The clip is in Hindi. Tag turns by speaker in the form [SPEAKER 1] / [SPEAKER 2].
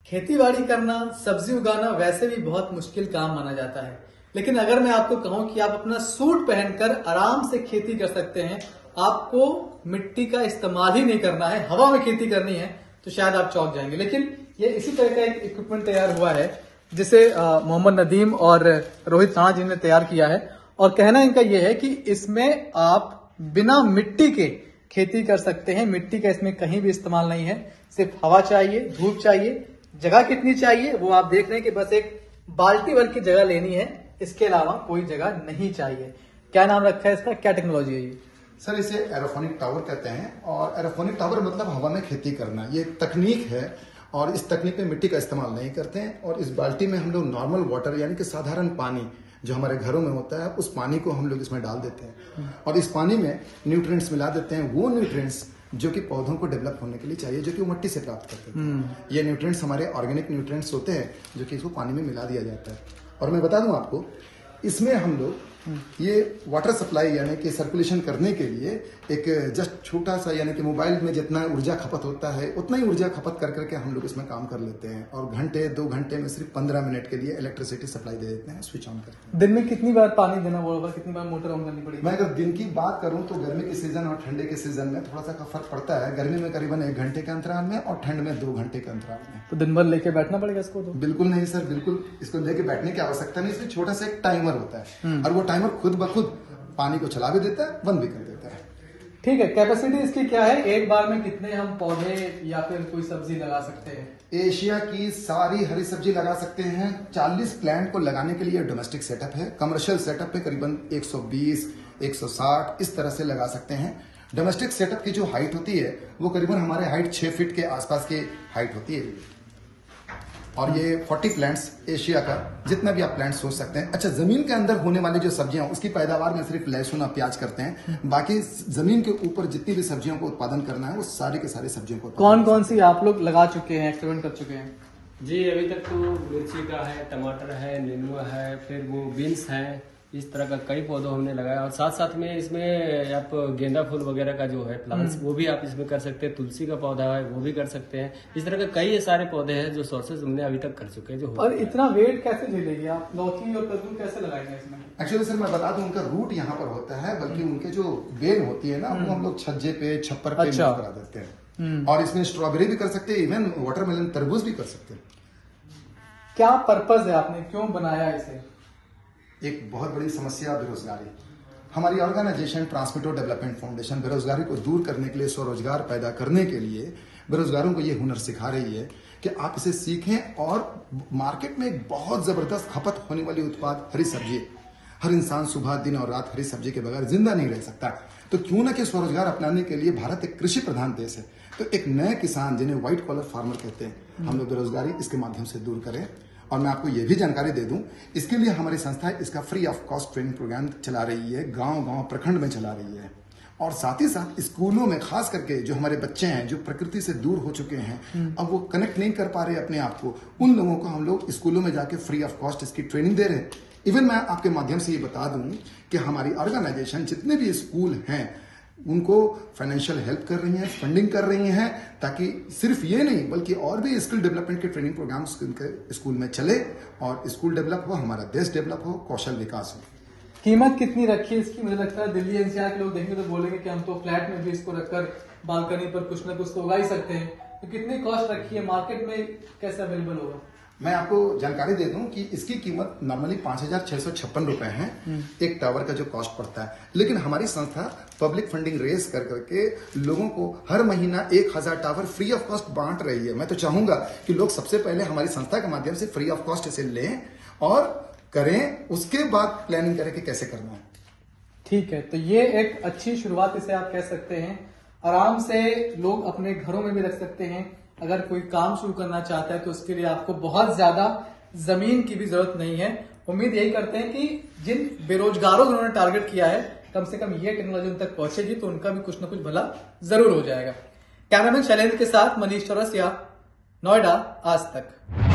[SPEAKER 1] खेती बाड़ी करना, सब्जी उगाना वैसे भी बहुत मुश्किल काम माना जाता है, लेकिन अगर मैं आपको कहूं कि आप अपना सूट पहनकर आराम से खेती कर सकते हैं, आपको मिट्टी का इस्तेमाल ही नहीं करना है, हवा में खेती करनी है, तो शायद आप चौंक जाएंगे। लेकिन ये इसी तरह का एक इक्विपमेंट तैयार हुआ है जिसे मोहम्मद नदीम और रोहित राणा जी ने तैयार किया है। और कहना इनका यह है कि इसमें आप बिना मिट्टी के खेती कर सकते हैं। मिट्टी का इसमें कहीं भी इस्तेमाल नहीं है, सिर्फ हवा चाहिए, धूप चाहिए। जगह कितनी चाहिए वो आप देख रहे हैं कि बस एक बाल्टी भर की जगह लेनी है, इसके अलावा कोई जगह नहीं चाहिए। क्या नाम रखा है इसका, क्या टेक्नोलॉजी है ये?
[SPEAKER 2] सर इसे एरोफोनिक टावर कहते हैं और एरोफोनिक टावर मतलब हवा में खेती करना। ये एक तकनीक है और इस तकनीक में मिट्टी का इस्तेमाल नहीं करते हैं। और इस बाल्टी में हम लोग नॉर्मल वाटर यानी कि साधारण पानी जो हमारे घरों में होता है उस पानी को हम लोग इसमें डाल देते हैं और इस पानी में न्यूट्रिएंट्स मिला देते हैं, वो न्यूट्रिएंट्स जो कि पौधों को डेवलप होने के लिए चाहिए, जो कि वो मिट्टी से प्राप्त करते हैं। ये न्यूट्रिएंट्स हमारे ऑर्गेनिक न्यूट्रिएंट्स होते हैं जो कि इसको पानी में मिला दिया जाता है। और मैं बता दूं आपको, इसमें हम लोग ये वाटर सप्लाई यानी कि सर्कुलेशन करने के लिए एक जस्ट छोटा सा यानी कि मोबाइल में जितना ऊर्जा खपत होता है उतना ही ऊर्जा खपत कर करके हम लोग इसमें काम कर लेते हैं और घंटे 2 घंटे में सिर्फ 15 मिनट के लिए इलेक्ट्रिसिटी सप्लाई दे देते हैं, स्विच ऑन करते हैं।
[SPEAKER 1] दिन में कितनी बार पानी देना होगा, कितनी बार मोटर ऑन करनी पड़ेगी?
[SPEAKER 2] मैं अगर दिन की बात करूं तो गर्मी के सीजन और ठंडे के सीजन में थोड़ा सा फर्क पड़ता है। गर्मी में करीबन 1 घंटे के अंतराल में और ठंड में 2 घंटे के अंतराल में।
[SPEAKER 1] तो दिन भर लेके बैठना पड़ेगा इसको? तो
[SPEAKER 2] बिल्कुल नहीं सर, बिल्कुल इसको लेके बैठने की आवश्यकता नहीं। इसमें छोटा सा एक टाइमर होता है और वो टाइमर खुद ब खुद पानी को चला भी देता है, बंद भी कर देता है।
[SPEAKER 1] ठीक है, कैपेसिटी इसकी क्या है? एक बार में कितने हम पौधे या फिर कोई सब्जी लगा सकते हैं?
[SPEAKER 2] एशिया की सारी हरी सब्जी लगा सकते हैं। 40 प्लांट को लगाने के लिए डोमेस्टिक सेटअप है। कमर्शियल सेटअप पे करीबन 120, 160 इस तरह से लगा सकते हैं। डोमेस्टिक सेटअप की जो हाइट होती है वो करीबन हमारे हाइट 6 फीट के आसपास की हाइट होती है। और ये 40 प्लांट्स एशिया का जितना भी आप प्लांट्स सोच सकते हैं। अच्छा, जमीन के अंदर होने वाली जो सब्जियां उसकी पैदावार में सिर्फ लहसुन और प्याज करते हैं, बाकी जमीन के ऊपर जितनी भी सब्जियों को उत्पादन करना है वो सारी के सारी सब्जियों को।
[SPEAKER 1] कौन कौन सी आप लोग लगा चुके हैं, एक्सपेरिमेंट कर चुके हैं?
[SPEAKER 3] जी अभी तक तो मिर्ची का है, टमाटर है, नींबू है, फिर वो बीन्स है, इस तरह का कई पौधों हमने लगाया। और साथ साथ में इसमें आप गेंदा फूल वगैरह का जो है प्लांट्स वो भी आप इसमें कर सकते हैं, तुलसी का पौधा है वो भी कर सकते हैं। इस तरह के कई सारे पौधे हैं जो सोर्सेज हमने अभी तक कर चुके हैं। जो
[SPEAKER 1] और इतना वेट कैसे झेलेगी आप? लौकी और कद्दू कैसे लगाएंगे इसमें?
[SPEAKER 2] एक्चुअली सर मैं बता दूं, उनका रूट यहाँ पर होता है, बल्कि उनके जो बेल होती है ना वो हम लोग छज्जे पे, छप्पर पे करा देते हैं। और इसमें स्ट्रॉबेरी भी कर सकते हैं, इवन वाटरमेलन, तरबूज भी कर सकते हैं।
[SPEAKER 1] क्या पर्पज है, आपने क्यों बनाया इसे?
[SPEAKER 2] एक बहुत बड़ी समस्या बेरोजगारी। हमारी ऑर्गेनाइजेशन ट्रांसमिटो डेवलपमेंट फाउंडेशन बेरोजगारी को दूर करने के लिए, स्वरोजगार पैदा करने के लिए बेरोजगारों को ये हुनर सिखा रही है कि आप इसे सीखें। और मार्केट में एक बहुत जबरदस्त खपत होने वाली उत्पाद हरी सब्जी। हर इंसान सुबह दिन और रात हरी सब्जी के बगैर जिंदा नहीं रह सकता। तो क्यों ना कि स्वरोजगार अपनाने के लिए, भारत एक कृषि प्रधान देश है, तो एक नए किसान जिन्हें व्हाइट कॉलर फार्मर कहते हैं, हम लोग बेरोजगारी इसके माध्यम से दूर करें। और मैं आपको यह भी जानकारी दे दूं, इसके लिए हमारी संस्था इसका free of cost training programme चला रही है, गांव-गांव प्रखंड में चला रही है। और साथ ही साथ स्कूलों में, खास करके जो हमारे बच्चे हैं जो प्रकृति से दूर हो चुके हैं, अब वो कनेक्ट नहीं कर पा रहे अपने आप को, उन लोगों को हम लोग स्कूलों में जाके फ्री ऑफ कॉस्ट इसकी ट्रेनिंग दे रहे हैं। इवन मैं आपके माध्यम से ये बता दूं कि हमारी ऑर्गेनाइजेशन जितने भी स्कूल हैं उनको फाइनेंशियल हेल्प कर रही हैं, फंडिंग कर रही हैं, ताकि सिर्फ ये नहीं बल्कि और भी स्किल डेवलपमेंट के ट्रेनिंग प्रोग्राम्स स्कूल में चले और स्कूल डेवलप हो, हमारा देश डेवलप हो, कौशल विकास हो।
[SPEAKER 1] कीमत कितनी रखी है इसकी? मुझे लगता है दिल्ली एनसीआर के लोग देखेंगे तो बोलेंगे कि हम तो फ्लैट में भी इसको रखकर बालकनी पर कुछ ना कुछ तो उगा ही सकते हैं। तो कितनी कॉस्ट रखी है, मार्केट में कैसे अवेलेबल होगा?
[SPEAKER 2] मैं आपको जानकारी दे दूं कि इसकी कीमत नॉर्मली 5,656 रुपए है, एक टावर का जो कॉस्ट पड़ता है। लेकिन हमारी संस्था पब्लिक फंडिंग रेज कर करके लोगों को हर महीना 1,000 टावर फ्री ऑफ कॉस्ट बांट रही है। मैं तो चाहूंगा कि लोग सबसे पहले हमारी संस्था के माध्यम से फ्री ऑफ कॉस्ट इसे लें और करें, उसके बाद प्लानिंग करें कि कैसे करना है।
[SPEAKER 1] ठीक है, तो ये एक अच्छी शुरुआत इसे आप कह सकते हैं। आराम से लोग अपने घरों में भी रख सकते हैं। अगर कोई काम शुरू करना चाहता है तो उसके लिए आपको बहुत ज्यादा जमीन की भी जरूरत नहीं है। उम्मीद यही करते हैं कि जिन बेरोजगारों जिन्होंने टारगेट किया है, कम से कम ये टेक्नोलॉजी उन तक पहुंचेगी तो उनका भी कुछ ना कुछ भला जरूर हो जाएगा। कैमरामैन शैलेंद्र के साथ मनीष चौरसिया, नोएडा, आज तक।